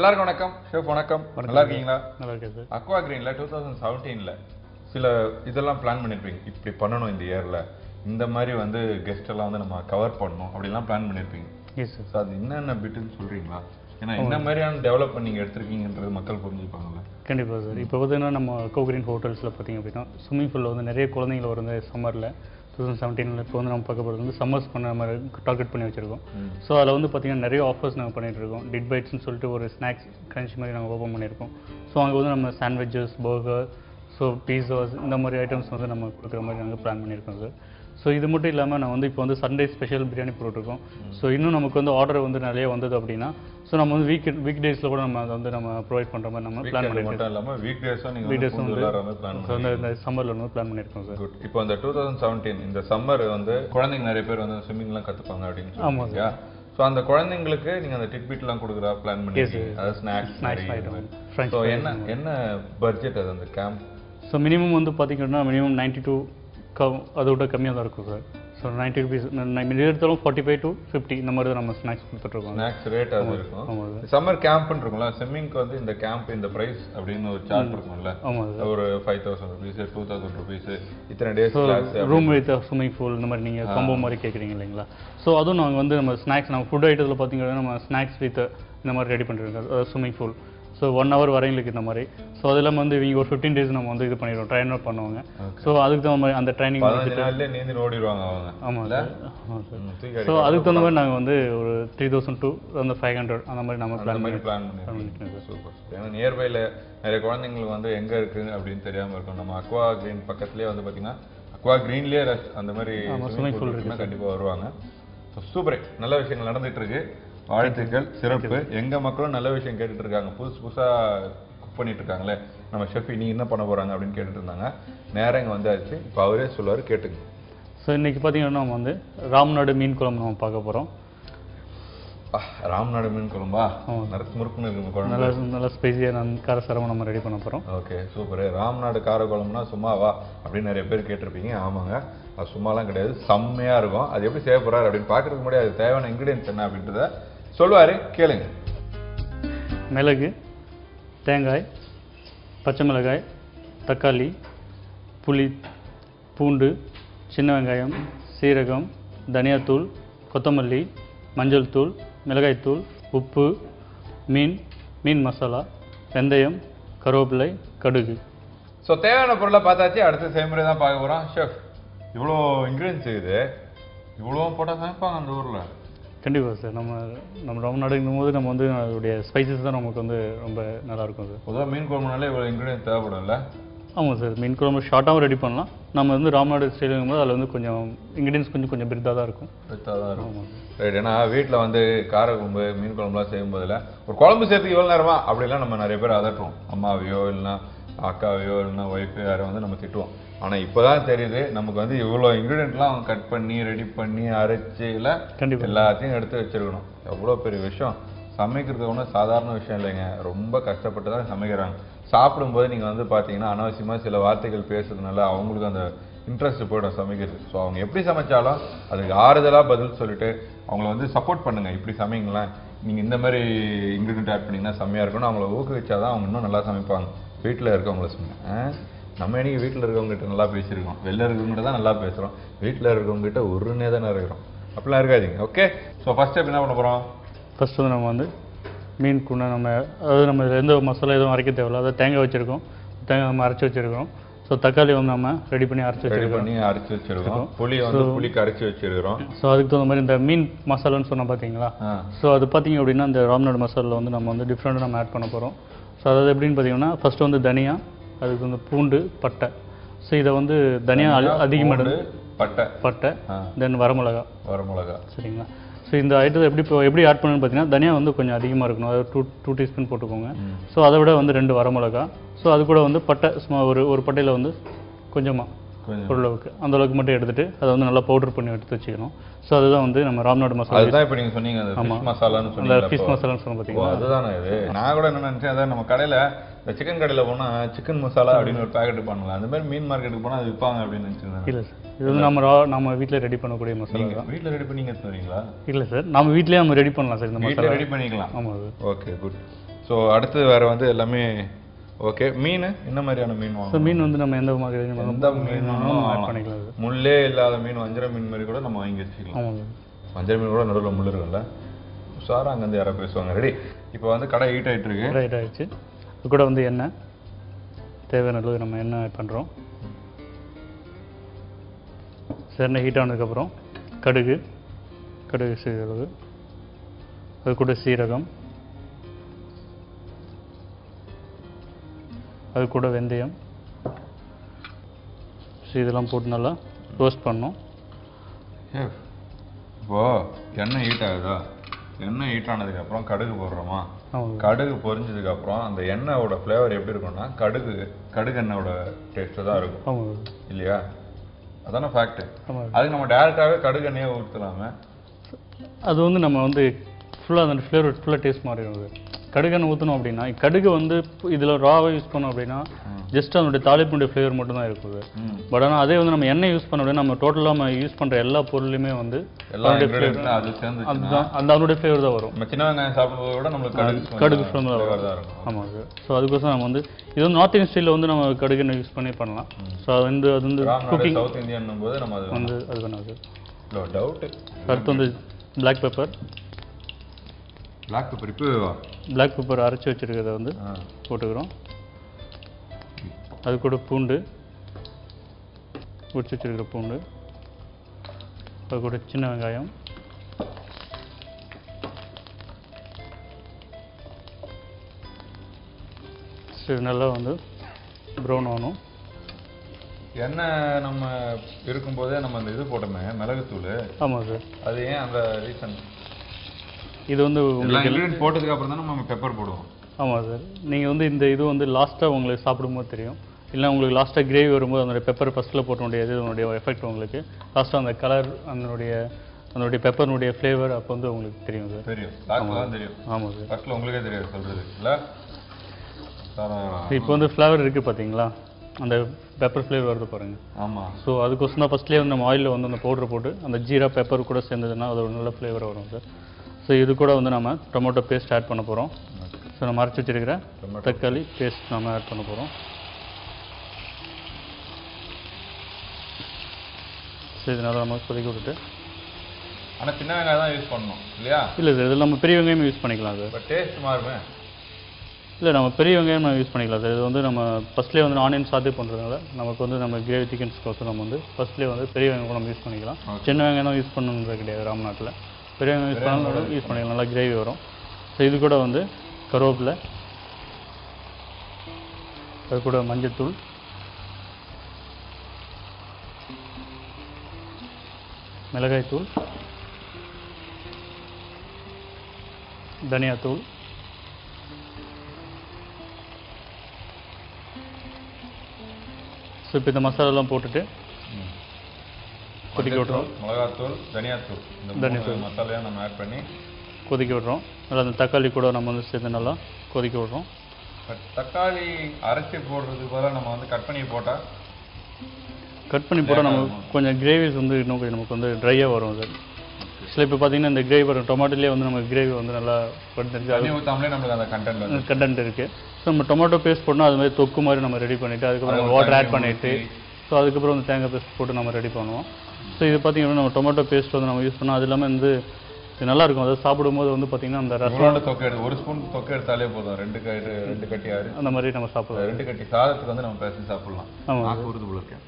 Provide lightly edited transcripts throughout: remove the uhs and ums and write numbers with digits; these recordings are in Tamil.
எல்லாருக்கும் வணக்கம். ஷெஃப் வணக்கம். நல்லா இருக்கீங்களா? நல்லா இருக்கேன் சார். அக்வா கிரீன்ல 2017ல சில இதெல்லாம் பிளான் பண்ணிருப்பீங்க. இப்படி பண்ணணும் இந்த இயர்ல, இந்த மாதிரி வந்து கெஸ்ட் எல்லாம் வந்து நம்ம கவர் பண்ணணும் அப்படிலாம் பிளான் பண்ணிருப்பீங்க. Yes sir. அது என்னென்ன பிட்டுன்னு சொல்றீங்களா? ஏன்னா என்ன மாதிரியான டெவலப் பண்ணி எடுத்திருக்கீங்கன்றது மக்கள் புரிஞ்சுப்பாங்கல்ல. கண்டிப்பாக சார். இப்போ பார்த்தீங்கன்னா நம்ம அக்வா கிரீன் ஹோட்டல்ஸில் பார்த்தீங்க அப்படின்னா ஸ்விம்மிங் பூலில் வந்து நிறைய குழந்தைகள் வருது சம்மரில் 2017 இப்போ வந்து நம்ம பார்க்க போகிறது வந்து சம்மர்ஸ் பண்ண நம்ம டார்கெட் பண்ணி வச்சுருக்கோம். ஸோ அதில் வந்து பார்த்திங்கன்னா நிறைய ஆஃபர்ஸ் நாங்கள் பண்ணிகிட்டு இருக்கோம். டிட் பைட்ஸ்னு சொல்லிட்டு ஒரு ஸ்நாக்ஸ் கிரன்ச் மாதிரி நாங்கள் ஓப்பன் பண்ணியிருக்கோம். ஸோ அங்கே வந்து நம்ம சாண்ட்விச்சஸ், பர்கர், ஸோ பீஸாஸ் இந்த மாதிரி ஐட்டம்ஸ் வந்து நம்ம கொடுக்குற மாதிரி நாங்கள் பிளான் பண்ணியிருக்கோம் சார். ஸோ இது மட்டும் இல்லாமல் நான் வந்து இப்போ வந்து சண்டே ஸ்பெஷல் பிரியாணி போட்டுருக்கோம். ஸோ இன்னும் நமக்கு வந்து ஆர்டர் வந்து நிறைய வந்தது அப்படின்னா ஸோ நம்ம வந்து வீக் டேஸில் கூட நம்ம அதை வந்து நம்ம ப்ரொவைட் பண்ணுற மாதிரி நம்ம பிளான் பண்ணியிருக்கோம். வீக் டேஸும் இந்த சம்மரில் வந்து பிளான் பண்ணியிருக்கோம் சார். இப்போ இந்த 2017 இந்த சம்மர் வந்து குழந்தைங்க நிறைய பேர் வந்து ஸ்விம்மிங்லாம் கற்றுப்பாங்க அப்படின்னு. ஆமாம் சார். ஸோ அந்த குழந்தைங்களுக்கு நீங்கள் அந்த டிட்பிட்லாம் கொடுக்குறா பிளான் பண்ணியிருக்கீங்க. அதாவது ஸ்நாக்ஸ் ஐட்டம். ஸோ என்ன பட்ஜெட் அது அந்த கேம்ப்? ஸோ மினிமம் வந்து பார்த்தீங்கன்னா மினிமம் 92 அதை விட கம்மியாக தான் இருக்கும் சார். ஸோ 90 ருபீஸ் எடுத்தாலும் 45 to 50 இந்த மாதிரி தான் நம்ம ஸ்நாக்ஸ் கொடுத்துட்ருக்கோம். ஸ்நாக்ஸ் ரேட் அது இருக்கும். சம்மர் கேம்ப்னு இருக்கும்ல, ஸ்விம்மிங்க்கு வந்து இந்த கேம்ப் இந்த ப்ரைஸ் அப்படின்னு ஒரு சார்ட் இருக்கும்ல. ஆமாம் சார். ஒரு 5000 rupees 2000 rupees இத்தனை days room with swimming pool இந்த மாதிரி நீங்கள் காம்போ மாதிரி கேட்குறீங்க இல்லைங்களா? ஸோ அதுவும் நாங்கள் வந்து நம்ம ஸ்நாக்ஸ் நம்ம ஃபுட் ஐட்டத்தில் பார்த்தீங்கன்னா நம்ம ஸ்நாக்ஸ் வித் இந்த மாதிரி ரெடி பண்ணிருக்கோம். ஸ்விம்மிங் பூல் ஸோ 1 hour வரையிலுக்கு இந்த மாதிரி. ஸோ அதெல்லாம் வந்து இவங்க ஒரு 15 days நம்ம வந்து இது பண்ணிடுவோம், ட்ரைன் அவுட் பண்ணுவாங்க. ஸோ அதுக்கு தகுந்த மாதிரி அந்த ட்ரைனிங் நீந்தி ஓடிடுவாங்க அவங்க. ஆமாம் சார். ஸோ அதுக்கு தகுந்த மாதிரி நாங்கள் வந்து ஒரு 3000 to அந்த 500 அந்த மாதிரி நம்ம பிளான் பண்ணிருக்கோம். சூப்பர். ஏன்னா நியர்பைல நிறைய குழந்தைங்களுக்கு வந்து எங்கே இருக்குது அப்படின்னு தெரியாமல் இருக்கும். நம்ம அக்வா கிரீன் பக்கத்துலேயே வந்து பார்த்தீங்கன்னா அக்வா கிரீன்லேயே அந்த மாதிரி ஸ்விம்மிங் பூல் இருக்குன்னா கண்டிப்பாக வருவாங்க. ஸோ சூப்பரே, நல்ல விஷயங்கள் நடந்துட்டு இருக்கு. வாழ்த்துக்கள், சிறப்பு. எங்க மக்களும் நல்ல விஷயம் கேட்டுட்டு இருக்காங்க. புதுசா குக் பண்ணிட்டு இருக்காங்களே நம்ம ஷெஃப் நீ என்ன பண்ண போறாங்க அப்படின்னு கேட்டுட்டு இருந்தாங்க. நேரம் இங்கே வந்தாச்சு. இப்போ அவரே சொல்லுவார், கேட்டுங்க. ஸோ இன்னைக்கு பார்த்தீங்கன்னா நம்ம வந்து ராம்நாடு மீன் குழம்பு நம்ம பார்க்க போகிறோம். ராம்நாடு மீன் குழம்பா? நிறைய முறுக்குன்னு இருக்கு குழம்பு. நல்லா ஸ்பைசியாக காரசாரமாக நம்ம ரெடி பண்ண போகிறோம். Okay, super. ராம்நாடு கார குழம்புனா சும்மாவா அப்படின்னு நிறைய பேர் கேட்டிருப்பீங்க. ஆமாங்க, அது சும்மாலாம் கிடையாது, செம்மையாக இருக்கும். அது எப்படி செய்ய போகிறாரு அப்படின்னு பார்க்குறதுக்கு முன்னாடி அது தேவையான இன்க்ரீடியன்ஸ் என்ன அப்படின்றத சொல்லுவார், கேளுங்க. மிளகு, தேங்காய், பச்சை மிளகாய், தக்காளி, புளி, பூண்டு, சின்ன வெங்காயம், சீரகம், தனியாத்தூள், கொத்தமல்லி, மஞ்சள் தூள், மிளகாய்த்தூள், உப்பு, மீன் மசாலா, வெந்தயம், கருவேப்பிலை, கடுகு. ஸோ தேவையான பொருளை பார்த்தாச்சு. அடுத்த செய்முறை தான் பார்க்க போகிறோம். ஷெஃப், இவ்வளோ இன்க்ரீடியன்ஸ் இருக்குது, இவ்வளோ போட்டால் சமைப்பாங்க அந்த ஊரில்? கண்டிப்பாக சார். நம்ம ராம்நாடுங்கும் போது நம்ம வந்து அதோடைய ஸ்பைசஸ் தான் நமக்கு வந்து ரொம்ப நல்லாயிருக்கும் சார். பொதுவாக மீன் குழம்புனாலே இவ்வளோ இன்க்ரீடியன்ஸ் தேவைப்படும்ல? ஆமாம் சார். மீன் குழம்பு ஷார்ட்டாகவும் ரெடி பண்ணலாம். நம்ம வந்து ராம்நாடு ஸ்டைலுங்கும் போது அதில் வந்து கொஞ்சம் இன்க்ரீடியன்ஸ் கொஞ்சம் பிரித்தாக தான் இருக்கும். ஆமாம் ரைட். ஏன்னா வீட்டில் வந்து கார குழம்பு, மீன் குழம்புலாம் செய்யும்போதில் ஒரு குழம்பு சேர்த்துக்கு இவ்வளோ நேரமா அப்படிலாம் நம்ம நிறைய பேர் அதட்டுவோம். அம்மாவையோ இல்லைன்னா அக்காவையோ இல்லைன்னா ஒய்ஃபு யாரை வந்து நம்ம திட்டுவோம். ஆனால் இப்போ தான் தெரியுது நமக்கு வந்து இவ்வளோ இன்க்ரீடியன்ட்லாம் அவங்க கட் பண்ணி ரெடி பண்ணி அரைச்சி இல்லை எல்லாத்தையும் எடுத்து வச்சிருக்கணும். எவ்வளோ பெரிய விஷயம். சமைக்கிறது ஒன்றும் சாதாரண விஷயம் இல்லைங்க. ரொம்ப கஷ்டப்பட்டு தான் சமைக்கிறாங்க. சாப்பிடும்போது நீங்கள் வந்து பார்த்தீங்கன்னா அனாவசியமாக சில வார்த்தைகள் பேசுறதுனால அவங்களுக்கு அந்த இன்ட்ரெஸ்ட் போய்டும் சமைக்கிறது. ஸோ அவங்க எப்படி சமைச்சாலும் அதுக்கு ஆறுதலாக பதில் சொல்லிட்டு அவங்கள வந்து சப்போர்ட் பண்ணுங்கள். இப்படி சமைங்களேன், நீங்கள் இந்த மாதிரி இன்க்ரீடியன்ட் ஆட் பண்ணிங்கன்னா செம்மையாக இருக்கணும். அவங்கள ஊக்குவிச்சா தான் அவங்க இன்னும் நல்லா சமைப்பாங்க. வீட்டில் இருக்கவங்கள சொன்னேன், நம்ம இன்னைக்கு வீட்டில் இருக்கவங்ககிட்ட நல்லா பேசியிருக்கோம், வெளில இருக்கவங்ககிட்ட தான் நல்லா பேசுகிறோம், வீட்டில் இருக்கவங்ககிட்ட ஒருனே தானே இருக்கிறோம். அப்படிலாம் இருக்காதிங்க. ஓகே, ஸோ ஃபஸ்ட் ஸ்டெப் என்ன பண்ண போகிறோம்? ஃபஸ்ட்டு வந்து நம்ம வந்து மீன் குண்டை அதாவது நம்ம எந்த மசாலா எதுவும் அரைக்க தேவையில்ல. அதாவது தேங்காய் வச்சுருக்கோம், தேங்காய் நம்ம அரைச்சி வச்சுருக்கோம். ஸோ தக்காளி வந்து நம்ம ரெடி பண்ணி அரைச்சி வச்சுருக்கோம். புளி கரைச்சி வச்சுருக்கிறோம். ஸோ அதுக்கு தகுந்த மாதிரி இந்த மீன் மசாலான்னு சொன்னால் பார்த்தீங்களா? ஸோ அது பார்த்தீங்க அப்படின்னா இந்த ராம்நாடு மசாலில் வந்து நம்ம வந்து டிஃப்ரெண்ட்டாக நம்ம ஆட் பண்ண போகிறோம். ஸோ அதாவது எப்படின்னு பார்த்தீங்கன்னா ஃபஸ்ட்டு வந்து தனியா, அதுக்கு வந்து பூண்டு, பட்டை. ஸோ இதை வந்து தனியா அதிகமாக பட்டை தென் வரமிளகா சரிங்களா? ஸோ இந்த ஐட்டத்தை எப்படி ஆட் பண்ணணும்னு பார்த்தீங்கன்னா தனியா வந்து கொஞ்சம் அதிகமாக இருக்கணும். அதாவது 2 டீஸ்பூன் போட்டுக்கோங்க. ஸோ அதை விட வந்து 2 வரமிளகா. ஸோ அது கூட வந்து பட்டை சும்மா ஒரு பட்டையில் வந்து கொஞ்சமாக ஓரளவுக்கு அந்த அளவுக்கு மட்டும் எடுத்துட்டு அதை வந்து நல்லா பவுடர் பண்ணி எடுத்து வச்சுக்கணும். ஸோ அதுதான் வந்து நம்ம ராம்நாடு மசாலா. அதுதான் இப்போ நீங்கள் சொன்னீங்க அந்த ஃபிஷ் மசாலான்னு சொன்னீங்க. அந்த ஃபிஷ் மசாலான்னு சொன்ன பார்த்தீங்களா? அதுதானே இது. நான் கூட என்ன நினச்சேன், அதான் நம்ம கடையில் இந்த சிக்கன் கடையில் போனால் சிக்கன் மசாலா அப்படின்னு ஒரு பேக்கெட் பண்ணலாம். அந்த மாதிரி மீன் மார்க்கெட்டுக்கு போனால் அது விற்பாங்க அப்படின்னு நினச்சிருந்தேன். இல்லை சார், இது வந்து நம்ம வீட்டில் ரெடி பண்ணக்கூடிய மசாலா தான். வீட்டில் ரெடி பண்ணி எடுத்துறீங்களா? இல்லை சார், நம்ம வீட்லேயே நம்ம ரெடி பண்ணலாம் சார். இந்த மசாலா ரெடி பண்ணிக்கலாம். ஆமாம் சார். Okay, good. ஸோ அடுத்து வேற வந்து எல்லாமே ஓகே. மீன் என்ன மாதிரியான மீன் வாங்கணும்? மீன் வந்து நம்ம எந்த மாதிரி எந்த மீன் ஆட் பண்ணிக்கலாம். முள்ளே இல்லாத மீன், வஞ்சர மீன் மாதிரி கூட நம்ம வாங்கி வச்சுக்கலாம். ஆமாங்க. வஞ்சர மீன் கூட நடுவில் முள் இருக்குல்ல. சார் அங்கேருந்து யாராவது பேசுவாங்க. ரெடி. இப்போ வந்து கடை ஹீட் ஆகிட்டு இருக்கு. ஹீட் ஆகிடுச்சு. இது கூட வந்து எண்ணெய் தேவையான அளவு நம்ம எண்ணெய் ஆட் பண்ணுறோம். எண்ணெய் ஹீட் ஆனதுக்கப்புறம் கடுகு சிறிதளவு, அது கூட சீரகம், அது கூட வெந்தயம், இதெல்லாம் போட்டு நல்லா ரோஸ்ட் பண்ணோம். இப்போ எண்ணெய் ஹீட் ஆகுதா? எண்ணெய் ஹீட் ஆனதுக்கப்புறம் கடுகு போடுறோமா? கடுகு பொரிஞ்சதுக்கப்புறம் அந்த எண்ணெயோட ஃப்ளேவர் எப்படி இருக்கும்னா கடுகு எண்ணெயோட டேஸ்ட்டு தான் இருக்கும் இல்லையா? அதான ஃபேக்ட். அதுக்கு நம்ம டேரெக்டாகவே கடுகு எண்ணெயை ஊற்றலாமே. அது வந்து நம்ம வந்து ஃபுல்லாக அந்த ஃப்ளேவர் ஃபுல்லாக டேஸ்ட் மாறிடும். கடுகு ஊற்றணும் அப்படின்னா, கடுகு வந்து இதில் ராவை யூஸ் பண்ணோம் அப்படின்னா ஜஸ்ட் அதனுடைய தாளிப்புடைய ஃப்ளேவர் மட்டும் தான் இருக்குது. பட் ஆனால் அதே வந்து நம்ம எண்ணெய் யூஸ் பண்ண அப்படின்னா நம்ம டோட்டலாக நம்ம யூஸ் பண்ணுற எல்லா பொருளுமே வந்து அதனுடைய ஃப்ளேவர் தான் வரும். சின்ன வெங்காயம் சாப்பிடுறத விட நம்மளுக்கு கடுகு ஃப்ளேவர் தான் இருக்கும். ஆமாம் சார். ஸோ அதுக்கோசம் நம்ம வந்து இது வந்து நார்த் இந்தியன் ஸ்டைலில் வந்து நம்ம கடுகு எண்ணெய் யூஸ் பண்ணி பண்ணலாம். ஸோ அது வந்து குக்கிங் சவுத் இந்தியன் போது நம்ம அது பண்ணாது டவுட்டு. அடுத்து வந்து பிளாக் பெப்பர் அரைச்சி வச்சுருக்கிறத வந்து போட்டுக்கிறோம். அது கூட பூண்டு உரிச்சு வச்சுருக்கிற பூண்டு, அது கூட சின்ன வெங்காயம், சரி நல்லா வந்து ப்ரௌன் ஆகணும். எண்ணெய் நம்ம இருக்கும்போதே நம்ம அந்த இது போட்டோமே மிளகுத்தூள். ஆமாம் சார். அது ஏன் அந்த ரீசன்? இது வந்து உங்களுக்கு போட்டதுக்கு அப்புறம் தான் நம்ம பெப்பர் போடுவோம். ஆமாம் சார். நீங்கள் வந்து இந்த இது வந்து லாஸ்ட்டாக உங்களுக்கு சாப்பிடும்போது தெரியும். இல்லை உங்களுக்கு லாஸ்ட்டாக கிரேவி வரும்போது அதனுடைய பெப்பர் ஃபஸ்ட்டில் போட்டனுடைய இதனுடைய எஃபெக்ட் உங்களுக்கு லாஸ்ட்டாக அந்த கலர் அதனுடைய பெப்பர்னுடைய ஃப்ளேவர் அப்போ வந்து உங்களுக்கு தெரியும் சார். தெரியும். ஆமாம் சார். ஃபஸ்ட்டில் உங்களுக்கே தெரியாது சொல்கிறது இல்லை. இப்போ வந்து ஃப்ளேவர் இருக்குது பார்த்தீங்களா, அந்த பெப்பர் ஃப்ளேவர் வருது பாருங்கள். ஆமாம். ஸோ அதுக்கோசம் தான் ஃபஸ்ட்லேயே வந்து நம்ம ஆயிலில் வந்து அந்த பவுடர் போட்டு அந்த ஜீரா பெப்பர் கூட சேர்ந்ததுன்னா அது ஒரு நல்ல ஃப்ளேவர் வரும் சார். ஸோ இது கூட வந்து நம்ம டொமேட்டோ பேஸ்ட் ஆட் பண்ண போகிறோம். ஸோ நம்ம அரைச்சி வச்சிருக்கிற தக்காளி பேஸ்ட் நம்ம ஆட் பண்ண போகிறோம். ஸோ இதனால் நம்ம கொதிக்க விட்டுட்டு, ஆனால் சின்ன வெங்காயம் தான் யூஸ் பண்ணணும் இல்லையா? இல்லை சார், இதில் நம்ம பெரிய வெங்காயம் யூஸ் பண்ணிக்கலாம் சார். பட் டேஸ்ட் மாறுமே. இல்லை நம்ம பெரிய வெங்காயம் நம்ம யூஸ் பண்ணிக்கலாம் சார். இது வந்து நம்ம ஃபஸ்ட்லேயே வந்து ஆனியன் சாத்தே பண்ணுறதுனால நமக்கு வந்து நம்ம கிரேவி சிக்கன்ஸ்க்கோசம் நம்ம வந்து ஃபஸ்ட்லேயே வந்து பெரிய வெங்காயம் நம்ம யூஸ் பண்ணிக்கலாம். சின்ன வெங்காயம் தான் யூஸ் பண்ணணுன்றது கிடையாது ராம்நாட்டில். பெரிய வெங்காயம் யூஸ் பண்ணாலும் யூஸ் பண்ணிக்கலாம், நல்லா கிரேவி வரும். ஸோ இது கூட வந்து கருவேப்பிலை, அது கூட மஞ்சத்தூள், மிளகாய்த்தூள், தனியாத்தூள், ஸோ இப்போ இந்த மசாலாலாம் போட்டுட்டு கொதிக்க விட்றோம். மிளகாத்தூள், தனியாத்தூள், இந்த மசாலையாக நம்ம ஆட் பண்ணி கொதிக்க விட்றோம். நல்லா அந்த தக்காளி கூட நம்ம வந்து சேர்த்து நல்லா கொதிக்க விட்றோம். தக்காளி அரைச்சி போடுறதுக்கு பதிலாக நம்ம வந்து கட் பண்ணி போட்டால் நம்ம கொஞ்சம் கிரேவிஸ் வந்து இன்னும் கொஞ்சம் நமக்கு வந்து ட்ரையாக வரும் சார். ஆக்சுவலாக இப்போ பார்த்தீங்கன்னா இந்த கிரேவி வரும் டொமேட்டோலேயே வந்து நம்ம கிரேவி வந்து நல்லா ஊற்றாமலே நம்மளுக்கு அந்த கண்டென்ட் இருக்குது. ஸோ நம்ம டொமேட்டோ பேஸ்ட் போட்டால் அது மாதிரி தொக்கு மாதிரி நம்ம ரெடி பண்ணிவிட்டு அதுக்கப்புறம் நம்ம வாட்டர் ஆட் பண்ணிவிட்டு ஸோ அதுக்கப்புறம் வந்து தேங்காய் பேஸ்ட் போட்டு நம்ம ரெடி பண்ணுவோம். ஸோ இது பார்த்திங்கன்னா நம்ம டொமேட்டோ பேஸ்ட் வந்து நம்ம யூஸ் பண்ணோம். அது இல்லாமல் வந்து இது நல்லாயிருக்கும். அதை சாப்பிடும்போது வந்து பார்த்திங்கன்னா அந்த ரசம் தொக்கு ஒரு ஸ்பூன் தொக்கு எடுத்தாலே போதும். ரெண்டு கட்டி அந்த மாதிரி நம்ம சாப்பிடலாம். 2 கட்டி சாதத்துக்கு வந்து நம்ம பேசி சாப்பிடலாம். ஆமாம், ஊறுது போல இருக்கேன்.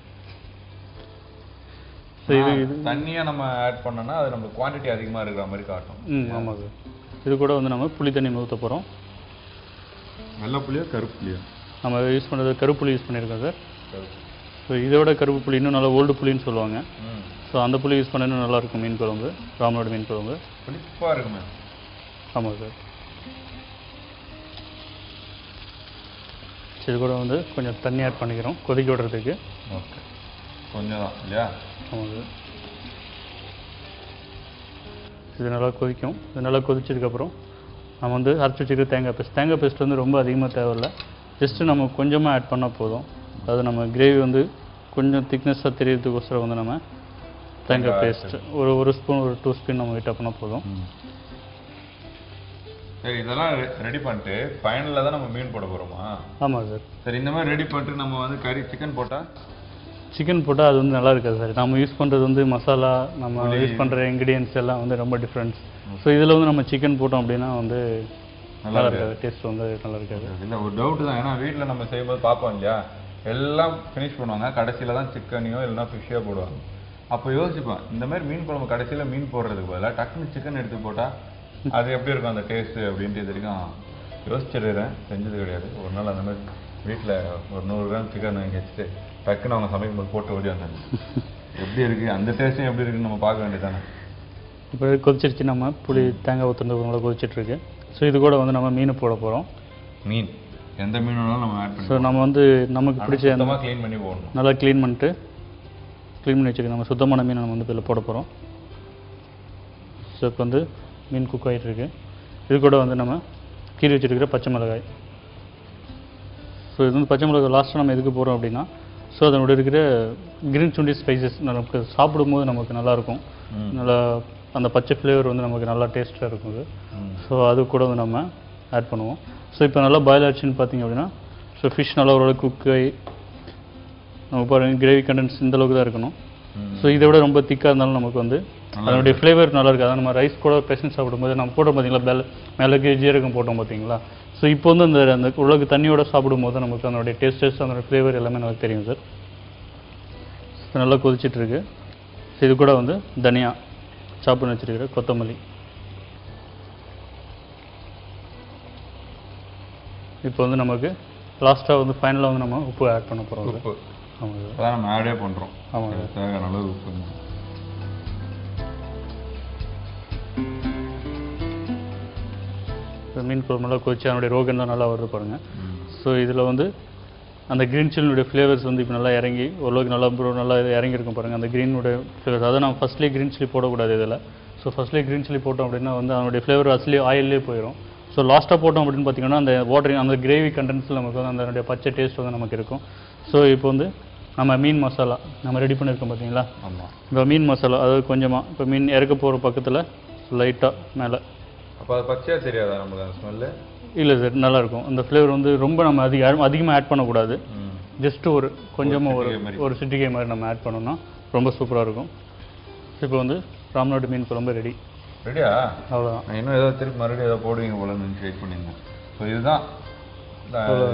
ஸோ இது தண்ணியாக நம்ம ஆட் பண்ணோன்னா அது நம்ம குவான்டிட்டி அதிகமாக இருக்கிற மாதிரி காட்டும். ஆமாம் சார். இது கூட வந்து நம்ம புளி தண்ணி ஊற்ற போகிறோம். வெள்ளை புளியா கருப்பு புளியா? நம்ம யூஸ் பண்ணுறது கருப்பு புளி யூஸ் பண்ணியிருக்கோம் சார். ஸோ இதோட கருப்பு புளி இன்னும் நல்லா ஓல்டு புளின்னு சொல்லுவாங்க. ஸோ அந்த புளி யூஸ் பண்ண இன்னும் நல்லாயிருக்கும் மீன் குழம்பு, ராமநாடு மீன் குழம்பு. புளிப்பாக இருக்குமே. ஆமாம் சார். இது கூட வந்து கொஞ்சம் தண்ணி ஆட் பண்ணிக்கிறோம் கொதிக்க விடுறதுக்கு. ஓகே, கொஞ்சம் தான் இல்லையா? ஆமாம் சார். இது நல்லா கொதிக்கும். இது நல்லா கொதிச்சதுக்கப்புறம் நம்ம வந்து அரைச்சி வச்சுக்கிற தேங்காய் பேஸ்ட் வந்து ரொம்ப அதிகமாக தேவையில்லை. ஜஸ்ட்டு நம்ம கொஞ்சமாக ஆட் பண்ணால் போதும். அதாவது நம்ம கிரேவி வந்து கொஞ்சம் திக்னஸாக தெரியறதுக்கோசரம் வந்து நம்ம தேங்காய் பேஸ்ட் ஒரு ஸ்பூன் ஒரு 2 ஸ்பூன் நம்ம ஹீட் பண்ணால் போதும். சரி, இதெல்லாம் ரெடி பண்ணிட்டு ஃபைனலில் தான் நம்ம மீன் போட போகிறோமா? ஆமாம் சார். சரி, இந்த மாதிரி ரெடி பண்ணிட்டு நம்ம வந்து கறி சிக்கன் போட்டால் அது வந்து நல்லா இருக்காது சார். நம்ம யூஸ் பண்ணுறது வந்து மசாலா, நம்ம யூஸ் பண்ணுற இன்க்ரீடியன்ஸ் எல்லாம் வந்து ரொம்ப டிஃப்ரெண்ட்ஸ். ஸோ இதில் வந்து நம்ம சிக்கன் போட்டோம் அப்படின்னா வந்து நல்லா இருக்காது, டேஸ்ட் வந்து நல்லா இருக்காது. இல்லை, ஒரு டவுட்டு தான். ஏன்னா வீட்டில் நம்ம செய்யும்போது பார்ப்போம் இல்லையா, எல்லாம் ஃபினிஷ் பண்ணுவாங்க, கடைசியில் தான் சிக்கனையோ இல்லைனா ஃபிஷ்ஷோ போடுவாங்க. அப்போ யோசிப்பேன், இந்த மாதிரி மீன் குழம்பு கடைசியில் மீன் போடுறதுக்கு பதிலாக டக்குன்னு சிக்கன் எடுத்து போட்டால் அது எப்படி இருக்கும் அந்த டேஸ்ட்டு அப்படின்ட்டு இது வரைக்கும் யோசிச்சிடுறேன், செஞ்சது கிடையாது. ஒரு நாள் அந்த மாதிரி வீட்டில் ஒரு 100 கிராம் சிக்கன் வாங்கி வச்சுட்டு டக்குன்னு அவங்க சமைக்கும் போது போட்டு ஓடி வந்தாங்க. எப்படி இருக்குது அந்த டேஸ்ட்டும் எப்படி இருக்குன்னு நம்ம பார்க்க வேண்டியதானே. இப்போ கொதிச்சிருச்சு, நம்ம புளி தேங்காய் ஊற்றுறது நல்லா கொதிச்சிட்ருக்கு. ஸோ இது கூட வந்து நம்ம மீன் போட போகிறோம். மீன் எந்த மீன் வேணாலும் நம்ம ஆட் பண்ணி. ஸோ நம்ம வந்து நமக்கு பிடிச்ச க்ளீன் பண்ணி போடணும். நல்லா க்ளீன் பண்ணி வச்சுக்க நம்ம சுத்தமான மீனை நம்ம வந்து இதில் போட போகிறோம். ஸோ இப்போ வந்து மீன் குக் ஆகிட்டு இருக்கு. இது கூட வந்து நம்ம கீறி வச்சுருக்கிற பச்சை மிளகாய். ஸோ இது வந்து பச்சை மிளகாய் லாஸ்ட்டாக நம்ம எதுக்கு போகிறோம் அப்படின்னா, ஸோ அதனோட இருக்கிற கிரீன் சில்லி ஸ்பைசஸ் நமக்கு சாப்பிடும்போது நமக்கு நல்லாயிருக்கும். நல்லா அந்த பச்சை ஃப்ளேவர் வந்து நமக்கு நல்லா டேஸ்ட்டாக இருக்கும் அது. ஸோ அது கூட வந்து நம்ம ஆட் பண்ணுவோம். ஸோ இப்போ நல்லா பாயில் ஆச்சுன்னு பார்த்தீங்க அப்படின்னா, ஸோ ஃபிஷ் நல்லா ஓரளவு குக் ஆகி நம்ம பாருங்கள் கிரேவி கண்டென்ஸ் இந்த அளவுக்கு தான் இருக்கணும். ஸோ இதை விட ரொம்ப திக்காக இருந்தாலும் நமக்கு வந்து அதனுடைய ஃப்ளேவர் நல்லா இருக்குது. அதான் நம்ம ரைஸ் கூட பெசன் சாப்பிடும்போது நம்ம போட்டோம் பார்த்தீங்களா, மிளகு ஜீரகம் போட்டோம் பார்த்தீங்களா. ஸோ இப்போ வந்து அந்த உலக தண்ணியோட சாப்பிடும்போது நமக்கு அதனுடைய டேஸ்டஸ் அதனுடைய ஃப்ளேவர் எல்லாமே நமக்கு தெரியும் சார். நல்லா கொதிச்சிட்ருக்கு. ஸோ இது கூட வந்து தனியா சாப் பண்ணி வச்சுருக்கிற கொத்தமல்லி. இப்போ வந்து நமக்கு லாஸ்ட்டாக வந்து ஃபைனலாக வந்து நம்ம உப்பு ஆட் பண்ண போகிறோம். உப்பு ஆமாம் சார், அதான் நம்ம ஆடே பண்ணுறோம். ஆமாம் சார், தேவையான அளவு உப்பு. மீன் குழம்பு நல்லா கொதிச்சு அதனுடைய ரோகன் தான் நல்லா வருது பாருங்கள். ஸோ இதில் வந்து அந்த க்ரீன் சில்லினுடைய ஃப்ளேவர்ஸ் வந்து இப்போ நல்லா இறங்கி ஓரளவுக்கு நல்லா இறங்கியிருக்கும் பாருங்கள். அந்த க்ரீனுடைய ஃப்ளேவர்ஸ் அதை நம்ம ஃபஸ்ட்லேயே க்ரீன் சில்லி போடக்கூடாது இதில். ஸோ ஃபஸ்ட்லேயே க்ரீன் சில்லி போட்டோம் அப்படின்னா வந்து அதனுடைய ஃப்ளேவர் அஸ்லி ஆயிலே போயிடும். ஸோ லாஸ்ட்டாக போட்டோம் அப்படின்னு பார்த்தீங்கன்னா அந்த வாட்டர் அந்த கிரேவி கண்டென்ட்ஸில் நமக்கு வந்து அதனுடைய பச்சை டேஸ்ட் வந்து நமக்கு இருக்கும். ஸோ இப்போ வந்து நம்ம மீன் மசாலா நம்ம ரெடி பண்ணியிருக்கோம் பார்த்தீங்களா. ஆமாம், இப்போ மீன் மசாலா அதாவது கொஞ்சமாக இப்போ மீன் இறக்க போகிற பக்கத்தில் லைட்டாக மேலே. அப்போ அது பச்சையாக தெரியாதா நமக்கு அந்த ஸ்மெல்லு? இல்லை சார், நல்லாயிருக்கும். அந்த ஃப்ளேவர் வந்து ரொம்ப நம்ம அதிகமாக ஆட் பண்ணக்கூடாது. ஜஸ்ட்டு ஒரு கொஞ்சமாக ஒரு சிட்டிகை மாதிரி நம்ம ஆட் பண்ணோம்னா ரொம்ப சூப்பராக இருக்கும். இப்போ வந்து ராம்நாடு மீன் குழம்பு ரெடியா? அவ்வளோதான். நான் இன்னும் ஏதோ திருப்பி மறுபடியும் ஏதோ போடுவீங்க போல நினச்சி வெயிட் பண்ணியிருந்தேன். ஸோ இதுதான்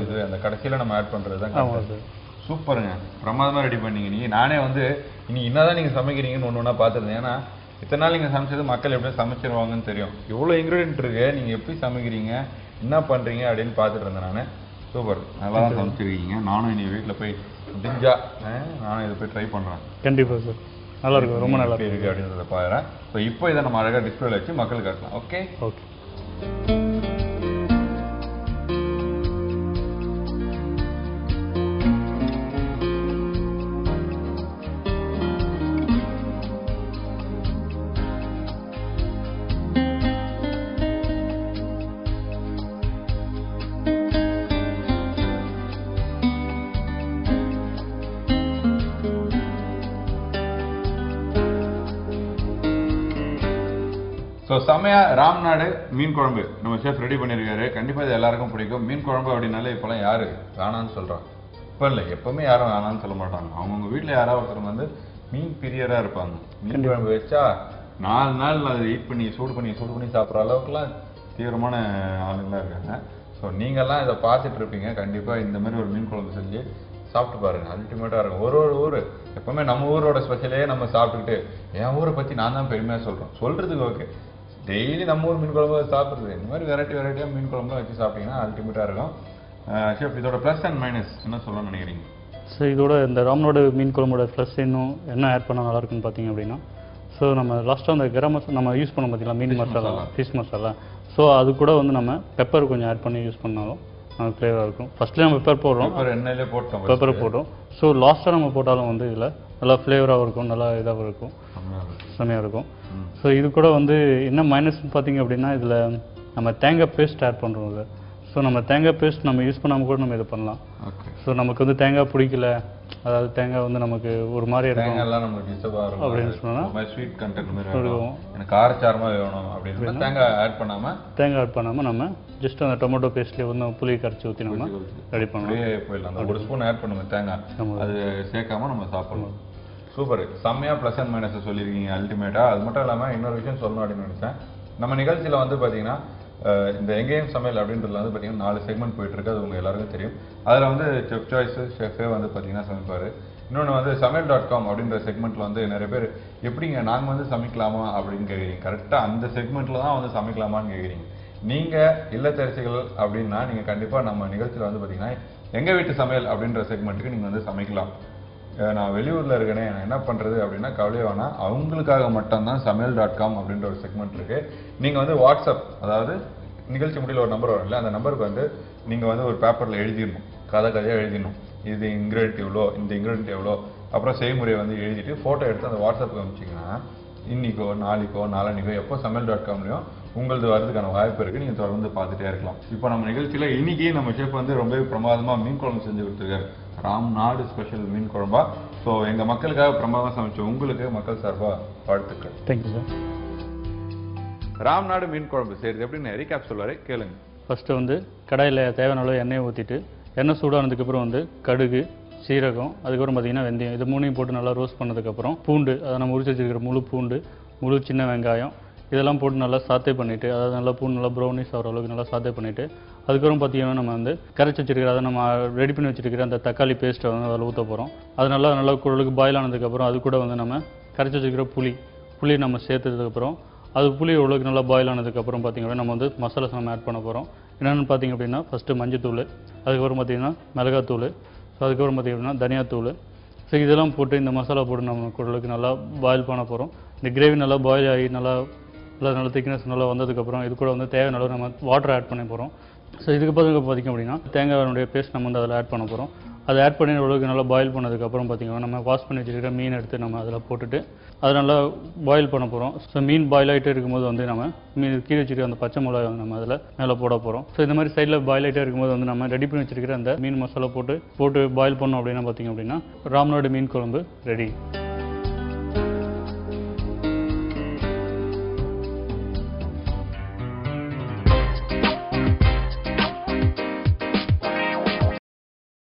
இது அந்த கடைசியில் நம்ம ஆட் பண்ணுறது தான். ஆமாம் சார், சூப்பருங்க, பிரமாதமாக ரெடி பண்ணீங்க. நீங்கள் நானே வந்து இன்னைக்கு என்னதான் நீங்கள் சமைக்கிறீங்கன்னு ஒன்று பார்த்துருந்தேன். ஏன்னா இத்தனை நாள் நீங்கள் சமைச்சது மக்கள் எப்படி சமைச்சிருவாங்கன்னு தெரியும். இவ்வளோ இன்க்ரீடியன்ட் இருக்கு, நீங்கள் எப்படி சமைக்கிறீங்க என்ன பண்ணுறீங்க அப்படின்னு பார்த்துட்டு இருந்தேன் நான். சூப்பர், நல்லா தான் சமைச்சிருக்கீங்க. நானும் இன்னைக்கு வீட்டில் போய் முடிஞ்சா நானும் இதை போய் ட்ரை பண்ணுறேன். கண்டிப்பாக சார், நல்லா இருக்கும், ரொம்ப நல்லா இருக்குது அப்படின்றத பாக்குறேன். ஸோ இப்போ இதை நம்ம அழகாக டிஸ்பிளேல வச்சு மக்களுக்கு காட்டலாம். Okay okay. ஸோ செம்மையா ராம்நாடு மீன் குழம்பு நம்ம ஷெஃப் ரெடி பண்ணியிருக்காரு. கண்டிப்பாக இது எல்லாருக்கும் பிடிக்கும். மீன் குழம்பு அப்படின்னாலே இப்போலாம் யாரு வேணான்னு சொல்கிறாங்க? இப்போ இல்லை, எப்பவுமே யாரும் வேணான்னு சொல்ல மாட்டாங்க. அவங்கவுங்க வீட்டில் யாராவது ஒருத்தர் வந்து மீன் பிரியராக இருப்பாங்க. மீன் குழம்பு வச்சா 4 நாள் அதை ஹீட் பண்ணி சூடு பண்ணி சாப்பிட்ற அளவுக்குலாம் தீவிரமான ஆளுங்களாக இருக்காங்க. ஸோ நீங்கள்லாம் இதை பார்த்துட்டு இருப்பீங்க. கண்டிப்பாக இந்த மாதிரி ஒரு மீன் குழம்பு செஞ்சு சாப்பிட்டு பாருங்க, அல்டிமேட்டாக இருக்கும். ஒரு ஊர் எப்பவுமே நம்ம ஊரோட ஸ்பெஷலே நம்ம சாப்பிட்டுக்கிட்டு என் ஊரை பற்றி நான் தான் பெருமையாக சொல்கிறதுக்கு ஓகே. டெய்லி நம்ம ஊர் மீன் குழம்பு சாப்பிட்றது, இந்த மாதிரி வெரைட்டியாக மீன் குழம்புலாம் வச்சு சாப்பிட்டீங்கன்னா அல்டிமேட்டாக இருக்கும். ஷெஃப், இதோட ப்ளஸ் அண்ட் மைனஸ் என்ன சொல்லணும்னு நினைக்கிறீங்க? ஸோ இதோட இந்த ராம்நாடு மீன் குழம்போட ப்ளஸ் இன்னும் என்ன ஆட் பண்ணால் நல்லாயிருக்குன்னு பார்த்தீங்க அப்படின்னா, ஸோ நம்ம லாஸ்ட்டாக அந்த கரம் மசாலா நம்ம யூஸ் பண்ண பார்த்தீங்களா, மீன் மசாலா, ஃபிஷ் மசாலா. ஸோ அது கூட வந்து நம்ம பெப்பர் கொஞ்சம் ஆட் பண்ணி யூஸ் பண்ணாலும் நமக்கு ஃப்ளேவராக இருக்கும். ஃபஸ்ட்லேயே நம்ம பெப்பர் போடுறோம், எண்ணெயிலே போட்டோம், பெப்பரை போட்டோம். ஸோ லாஸ்ட்டாக நம்ம போட்டாலும் வந்து இதில் நல்லா ஃப்ளேவராகவும் இருக்கும், நல்லா இதாகவும் இருக்கும், செம்மையாக இருக்கும். ஸோ இது கூட வந்து என்ன மைனஸ்ன்னு பார்த்தீங்க அப்படின்னா, இதில் நம்ம தேங்காய் பேஸ்ட் ஆட் பண்ணுறோம் இதில். ஸோ நம்ம தேங்காய் பேஸ்ட் நம்ம யூஸ் பண்ணாமல் கூட நம்ம இதை பண்ணலாம். ஸோ நமக்கு வந்து தேங்காய் பிடிக்கல அதாவது தேங்காய் வந்து நமக்கு ஒரு மாதிரி இருக்கும், தேங்காய்லாம் நமக்கு டிஸ்டர்பாக இருக்கும் அப்படின்னு சொன்னால் ஒரு மாதிரி ஸ்வீட் கண்டென்ட் மாதிரி வேணும், எனக்கு காரச்சாரமாக வேணும் அப்படின்னு தேங்காய் ஆட் பண்ணாமல் நம்ம ஜஸ்ட் அந்த டொமேட்டோ பேஸ்ட்லேயே வந்து புளி கரைச்சி ஊற்றி நம்ம ரெடி பண்ணலாம். போயிடலாம். அந்த ஒரு ஸ்பூன் ஆட் பண்ணுங்க தேங்காய், அது சேர்க்காம நம்ம சாப்பிடணும். சூப்பர், செம்மையாக ப்ளஸ் அண்ட் மைனஸை சொல்லியிருக்கீங்க அல்டிமேட்டாக. அது மட்டும் இல்லாமல் இன்னொரு விஷயம் சொல்லணும் அப்படின்னு நினச்சேன். நம்ம நிகழ்ச்சியில் வந்து பார்த்தீங்கன்னா இந்த எங்கேயும் சமையல் அப்படின்றதுல வந்து பார்த்தீங்கன்னா 4 செக்மெண்ட் போயிட்டு இருக்கு, அது உங்கள் எல்லாருக்கும் தெரியும். அதில் வந்து செஃப் சாய்ஸ் ஷெஃபே வந்து பார்த்தீங்கன்னா சமைப்பார். இன்னொன்று வந்து சமையல்.com அப்படின்ற செக்மெண்ட்டில் வந்து நிறைய பேர் எப்படிங்க நாங்கள் வந்து சமைக்கலாமா அப்படின்னு கேட்குறீங்க. கரெக்டாக அந்த செக்மெண்ட்டில் தான் வந்து சமைக்கலாமான்னு கேட்குறீங்க. நீங்கள் இல்லத்தரசிகள் அப்படின்னா நீங்கள் கண்டிப்பாக நம்ம நிகழ்ச்சியில் வந்து பார்த்தீங்கன்னா எங்கள் வீட்டு சமையல் அப்படின்ற செக்மெண்ட்டுக்கு நீங்கள் வந்து சமைக்கலாம். நான் வெளியூரில் இருக்கேனே நான் என்ன பண்ணுறது அப்படின்னா கவலையே வேணாம், அவங்களுக்காக மட்டும்தான் சமையல்.com அப்படின்ற ஒரு செக்மெண்ட் இருக்குது. நீங்கள் வந்து வாட்ஸ்அப், அதாவது நிகழ்ச்சி முடியல ஒரு நம்பர் வரும் இல்லை, அந்த நம்பருக்கு வந்து நீங்கள் வந்து ஒரு பேப்பரில் எழுதிடணும், கதையாக எழுதிடணும். இது இன்க்ரீடியன்ட் எவ்வளோ, இந்த இன்க்ரீடியன்ட் எவ்வளோ, அப்புறம் செய்முறையை வந்து எழுதிட்டு ஃபோட்டோ எடுத்து அந்த வாட்ஸ்அப்புக்கு அனுப்பிச்சிங்கன்னா இன்றைக்கோ நாளைக்கோ நாளான்னைக்கோ எப்போ சமையல்.comலையும் உங்களது வரதுக்கான வாய்ப்பு இருக்குது. நீங்கள் தொடர்ந்து பார்த்துட்டே இருக்கலாம். இப்போ நம்ம நிகழ்ச்சியில் இன்றைக்கி நம்ம ஷெஃப் வந்து ரொம்பவே பிரமாதமாக மீன் குழம்பு செஞ்சு கொடுத்துருக்காரு. ராம்நாடு ஸ்பெஷல் மீன் குழம்பா. ஸோ எங்கள் மக்களுக்காக பிரமாதமாக சமைச்ச உங்களுக்கு மக்கள் சார்பாக வாழ்த்துக்கள். Thank you sir. ராம்நாடு மீன் குழம்பு செய்கிறது எப்படின்னு ரீகேப் சொல்லுவார், கேளுங்க. ஃபஸ்ட்டு வந்து கடாயில் தேவையான அளவு எண்ணெயை ஊற்றிட்டு எண்ணெய் சூடானதுக்கப்புறம் வந்து கடுகு, சீரகம், அதுக்கப்புறம் பார்த்திங்கன்னா வெந்தயம், இது மூணையும் போட்டு நல்லா ரோஸ்ட் பண்ணதுக்கப்புறம் பூண்டு, அதை நம்ம உரிச்சு வச்சுருக்கிற முழு பூண்டு, முழு சின்ன வெங்காயம் இதெல்லாம் போட்டு நல்லா சாத்தே பண்ணிவிட்டு, அதாவது நல்லா பூண்டு நல்லா ப்ரௌனிஷ் ஆகிற அளவுக்கு நல்லா சாத்தே பண்ணிவிட்டு, அதுக்கப்புறம் பார்த்திங்கன்னா நம்ம வந்து கரைச்சி வச்சுருக்கிற, அதை நம்ம ரெடி பண்ணி வச்சுருக்கிற அந்த தக்காளி பேஸ்ட்டை வந்து அதில் ஊற்ற போகிறோம். அது நல்லா குழலுக்கு பாயில் ஆனதுக்கப்புறம் அது கூட வந்து நம்ம கரைச்சி வச்சுருக்கிற புளி நம்ம சேர்த்ததுக்கப்புறம் அது புளி ஓரளவுக்கு நல்லா பாயில் ஆனதுக்கப்புறம் பார்த்திங்கன்னா நம்ம வந்து மசாலாஸ் நம்ம ஆட் பண்ண போகிறோம். என்னென்னு பார்த்திங்க அப்படின்னா ஃபஸ்ட்டு மஞ்சத்தூள், அதுக்கப்புறம் பார்த்திங்கன்னா மிளகாத்தூள், ஸோ அதுக்கப்புறம் பார்த்திங்க அப்படின்னா தனியாத்தூள். ஸோ இதெல்லாம் போட்டு இந்த மசாலா போட்டு நம்ம ஓரளவுக்கு நல்லா பாயில் பண்ண போகிறோம். இந்த கிரேவி நல்லா பாயில் ஆகி நல்லா திக்னஸ் நல்லா வந்ததுக்கப்புறம் இது கூட வந்து தேவையான அளவு நம்ம வாட்டர் ஆட் பண்ண போகிறோம். ஸோ இதுக்கு பார்த்திங்க அப்படின்னா தேங்காயோடைய பேஸ்ட் நம்ம வந்து அதில் ஆட் பண்ண போகிறோம். அதை ஆட் பண்ணி ஓரளவுக்கு நல்லா பாயில் பண்ணதுக்கப்புறம் பார்த்திங்கன்னா நம்ம வாஷ் பண்ணி வச்சுருக்கிற மீன் எடுத்து நம்ம அதில் போட்டுட்டு அதை நல்லா பாயில் பண்ண போகிறோம். ஸோ மீன் பாயில் ஆகிட்டே இருக்கும்போது வந்து நம்ம மீன் கீழே வச்சுருக்கிற அந்த பச்சை மிளகாய் நம்ம அதில் மேலே போட போகிறோம். ஸோ இந்த மாதிரி சைடில் பாயில் ஆகிட்டே இருக்கும்போது வந்து நம்ம ரெடி பண்ணி வச்சுருக்கிற அந்த மீன் மசாலா போட்டு பாயில் பண்ணோம் அப்படின்னா பார்த்திங்க அப்படின்னா ராம்நாடு மீன் குழம்பு ரெடி.